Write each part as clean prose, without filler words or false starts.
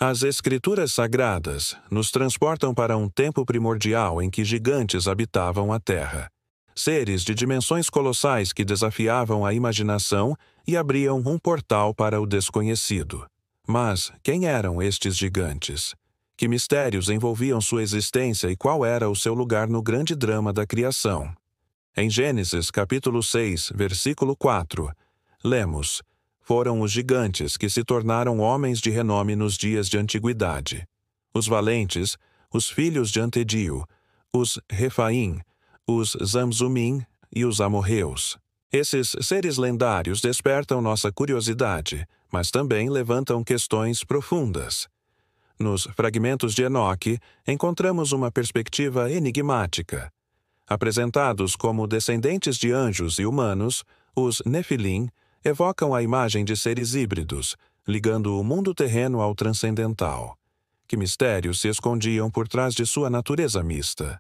As Escrituras Sagradas nos transportam para um tempo primordial em que gigantes habitavam a Terra. Seres de dimensões colossais que desafiavam a imaginação e abriam um portal para o desconhecido. Mas quem eram estes gigantes? Que mistérios envolviam sua existência e qual era o seu lugar no grande drama da criação? Em Gênesis capítulo 6, versículo 4, lemos: foram os gigantes que se tornaram homens de renome nos dias de antiguidade. Os valentes, os filhos de Antedio, os Refaim, os Zamzumim e os amorreus. Esses seres lendários despertam nossa curiosidade, mas também levantam questões profundas. Nos fragmentos de Enoque, encontramos uma perspectiva enigmática. Apresentados como descendentes de anjos e humanos, os Nefilim evocam a imagem de seres híbridos, ligando o mundo terreno ao transcendental. Que mistérios se escondiam por trás de sua natureza mista?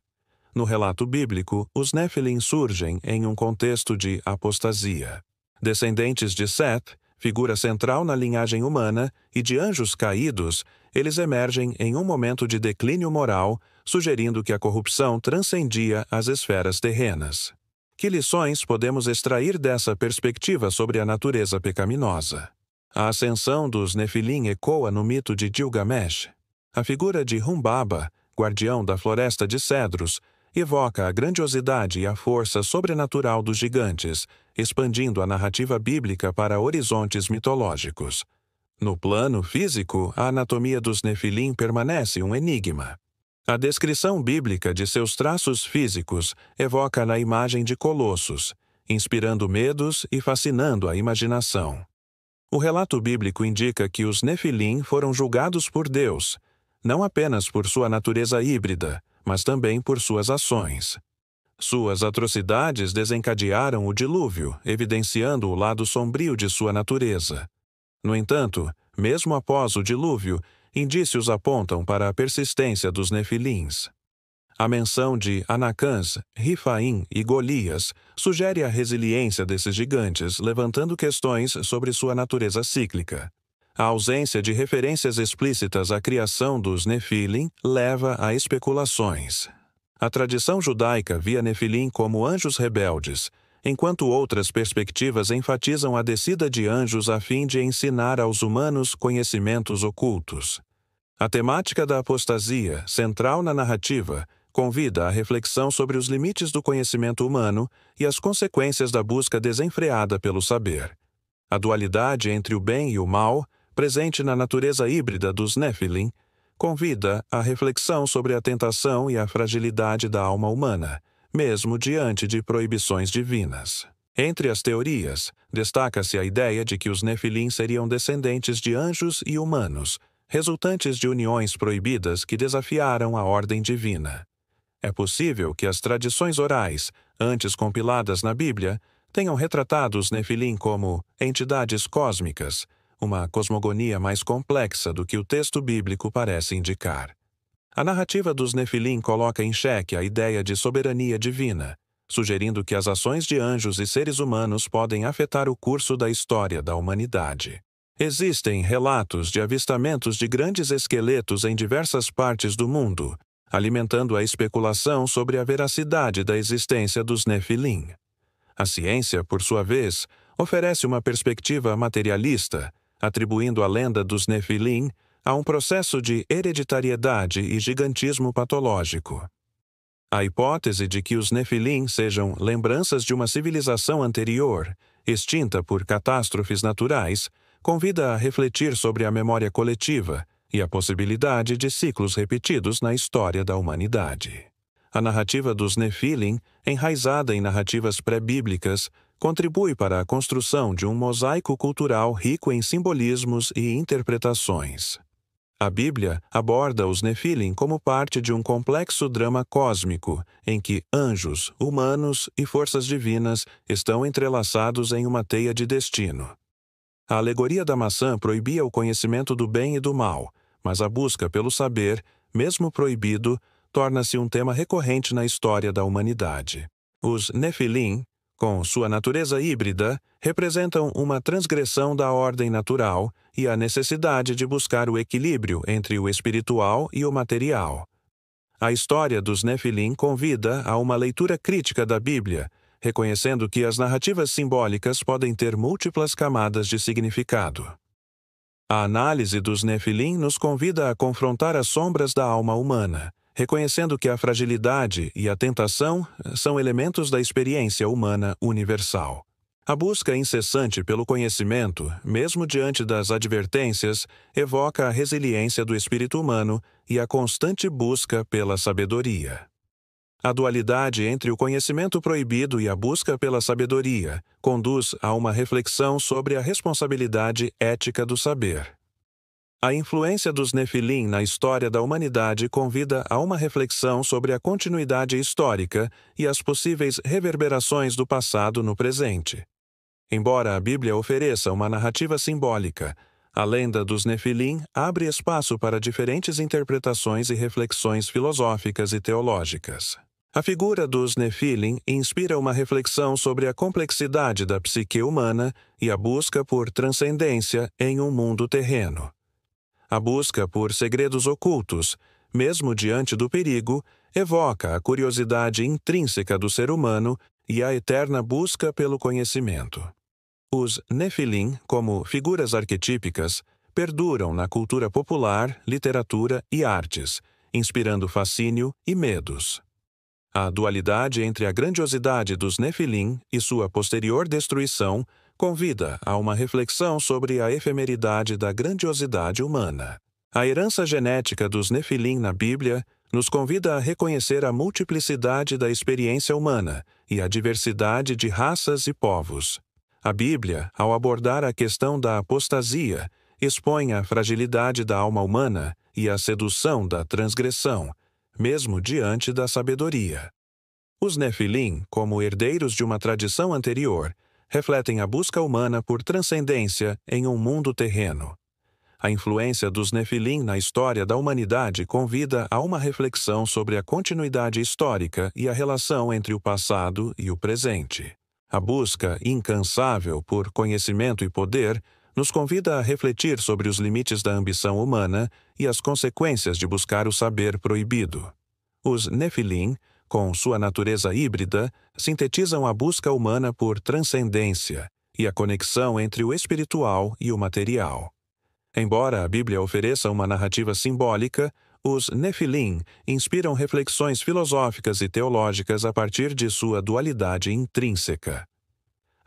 No relato bíblico, os Nefilim surgem em um contexto de apostasia. Descendentes de Sete, figura central na linhagem humana, e de anjos caídos, eles emergem em um momento de declínio moral, sugerindo que a corrupção transcendia as esferas terrenas. Que lições podemos extrair dessa perspectiva sobre a natureza pecaminosa? A ascensão dos Nefilim ecoa no mito de Gilgamesh. A figura de Humbaba, guardião da floresta de cedros, evoca a grandiosidade e a força sobrenatural dos gigantes, expandindo a narrativa bíblica para horizontes mitológicos. No plano físico, a anatomia dos Nefilim permanece um enigma. A descrição bíblica de seus traços físicos evoca a imagem de colossos, inspirando medos e fascinando a imaginação. O relato bíblico indica que os Nefilim foram julgados por Deus, não apenas por sua natureza híbrida, mas também por suas ações. Suas atrocidades desencadearam o dilúvio, evidenciando o lado sombrio de sua natureza. No entanto, mesmo após o dilúvio, indícios apontam para a persistência dos Nefilins. A menção de Anacãs, Rifaim e Golias sugere a resiliência desses gigantes, levantando questões sobre sua natureza cíclica. A ausência de referências explícitas à criação dos Nefilim leva a especulações. A tradição judaica via Nefilim como anjos rebeldes, enquanto outras perspectivas enfatizam a descida de anjos a fim de ensinar aos humanos conhecimentos ocultos. A temática da apostasia, central na narrativa, convida à reflexão sobre os limites do conhecimento humano e as consequências da busca desenfreada pelo saber. A dualidade entre o bem e o mal, presente na natureza híbrida dos Nefilim, convida à reflexão sobre a tentação e a fragilidade da alma humana, mesmo diante de proibições divinas. Entre as teorias, destaca-se a ideia de que os Nefilim seriam descendentes de anjos e humanos, resultantes de uniões proibidas que desafiaram a ordem divina. É possível que as tradições orais, antes compiladas na Bíblia, tenham retratado os Nefilim como entidades cósmicas, uma cosmogonia mais complexa do que o texto bíblico parece indicar. A narrativa dos Nefilim coloca em xeque a ideia de soberania divina, sugerindo que as ações de anjos e seres humanos podem afetar o curso da história da humanidade. Existem relatos de avistamentos de grandes esqueletos em diversas partes do mundo, alimentando a especulação sobre a veracidade da existência dos Nefilim. A ciência, por sua vez, oferece uma perspectiva materialista, atribuindo a lenda dos Nefilim a um processo de hereditariedade e gigantismo patológico. A hipótese de que os Nefilim sejam lembranças de uma civilização anterior, extinta por catástrofes naturais, convida a refletir sobre a memória coletiva e a possibilidade de ciclos repetidos na história da humanidade. A narrativa dos Nefilim, enraizada em narrativas pré-bíblicas, contribui para a construção de um mosaico cultural rico em simbolismos e interpretações. A Bíblia aborda os Nefilim como parte de um complexo drama cósmico, em que anjos, humanos e forças divinas estão entrelaçados em uma teia de destino. A alegoria da maçã proibia o conhecimento do bem e do mal, mas a busca pelo saber, mesmo proibido, torna-se um tema recorrente na história da humanidade. Os Nefilim, com sua natureza híbrida, representam uma transgressão da ordem natural e a necessidade de buscar o equilíbrio entre o espiritual e o material. A história dos Nefilim convida a uma leitura crítica da Bíblia, reconhecendo que as narrativas simbólicas podem ter múltiplas camadas de significado. A análise dos Nefilim nos convida a confrontar as sombras da alma humana, reconhecendo que a fragilidade e a tentação são elementos da experiência humana universal. A busca incessante pelo conhecimento, mesmo diante das advertências, evoca a resiliência do espírito humano e a constante busca pela sabedoria. A dualidade entre o conhecimento proibido e a busca pela sabedoria conduz a uma reflexão sobre a responsabilidade ética do saber. A influência dos Nefilim na história da humanidade convida a uma reflexão sobre a continuidade histórica e as possíveis reverberações do passado no presente. Embora a Bíblia ofereça uma narrativa simbólica, a lenda dos Nefilim abre espaço para diferentes interpretações e reflexões filosóficas e teológicas. A figura dos Nefilim inspira uma reflexão sobre a complexidade da psique humana e a busca por transcendência em um mundo terreno. A busca por segredos ocultos, mesmo diante do perigo, evoca a curiosidade intrínseca do ser humano e a eterna busca pelo conhecimento. Os Nefilim, como figuras arquetípicas, perduram na cultura popular, literatura e artes, inspirando fascínio e medos. A dualidade entre a grandiosidade dos Nefilim e sua posterior destruição convida a uma reflexão sobre a efemeridade da grandiosidade humana. A herança genética dos Nefilim na Bíblia nos convida a reconhecer a multiplicidade da experiência humana e a diversidade de raças e povos. A Bíblia, ao abordar a questão da apostasia, expõe a fragilidade da alma humana e a sedução da transgressão, mesmo diante da sabedoria. Os Nefilim, como herdeiros de uma tradição anterior, refletem a busca humana por transcendência em um mundo terreno. A influência dos Nefilim na história da humanidade convida a uma reflexão sobre a continuidade histórica e a relação entre o passado e o presente. A busca incansável por conhecimento e poder nos convida a refletir sobre os limites da ambição humana e as consequências de buscar o saber proibido. Os Nefilim, com sua natureza híbrida, sintetizam a busca humana por transcendência e a conexão entre o espiritual e o material. Embora a Bíblia ofereça uma narrativa simbólica, os Nefilim inspiram reflexões filosóficas e teológicas a partir de sua dualidade intrínseca.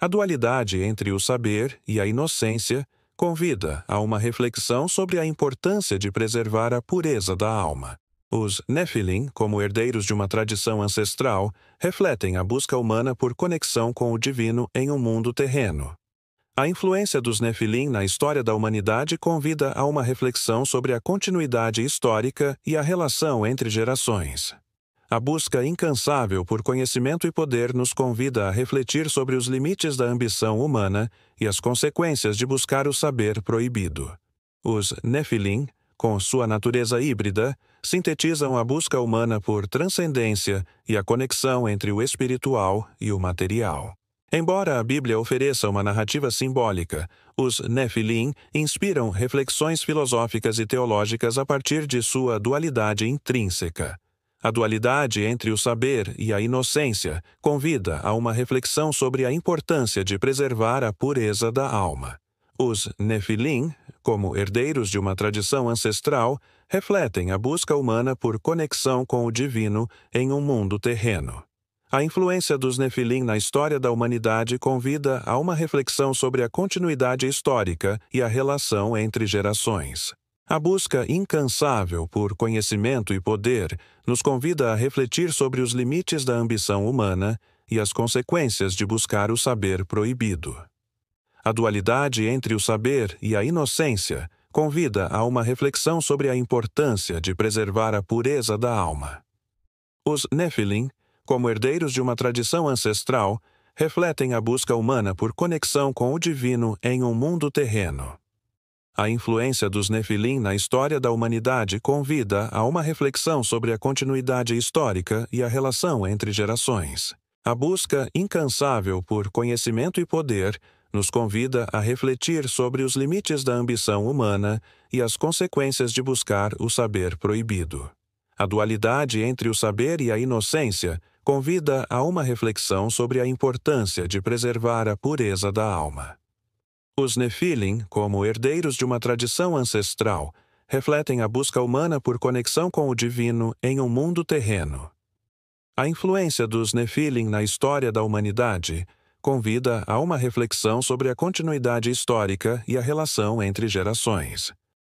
A dualidade entre o saber e a inocência convida a uma reflexão sobre a importância de preservar a pureza da alma. Os Nefilim, como herdeiros de uma tradição ancestral, refletem a busca humana por conexão com o divino em um mundo terreno. A influência dos Nefilim na história da humanidade convida a uma reflexão sobre a continuidade histórica e a relação entre gerações. A busca incansável por conhecimento e poder nos convida a refletir sobre os limites da ambição humana e as consequências de buscar o saber proibido. Os Nefilim, com sua natureza híbrida, sintetizam a busca humana por transcendência e a conexão entre o espiritual e o material. Embora a Bíblia ofereça uma narrativa simbólica, os Nefilim inspiram reflexões filosóficas e teológicas a partir de sua dualidade intrínseca. A dualidade entre o saber e a inocência convida a uma reflexão sobre a importância de preservar a pureza da alma. Os Nefilim, como herdeiros de uma tradição ancestral, refletem a busca humana por conexão com o divino em um mundo terreno. A influência dos Nefilim na história da humanidade convida a uma reflexão sobre a continuidade histórica e a relação entre gerações. A busca incansável por conhecimento e poder nos convida a refletir sobre os limites da ambição humana e as consequências de buscar o saber proibido. A dualidade entre o saber e a inocência convida a uma reflexão sobre a importância de preservar a pureza da alma. Os Nefilim, como herdeiros de uma tradição ancestral, refletem a busca humana por conexão com o divino em um mundo terreno. A influência dos Nefilim na história da humanidade convida a uma reflexão sobre a continuidade histórica e a relação entre gerações. A busca incansável por conhecimento e poder nos convida a refletir sobre os limites da ambição humana e as consequências de buscar o saber proibido. A dualidade entre o saber e a inocência convida a uma reflexão sobre a importância de preservar a pureza da alma. Os Nefilim, como herdeiros de uma tradição ancestral, refletem a busca humana por conexão com o divino em um mundo terreno. A influência dos Nefilim na história da humanidade convida a uma reflexão sobre a continuidade histórica e a relação entre gerações.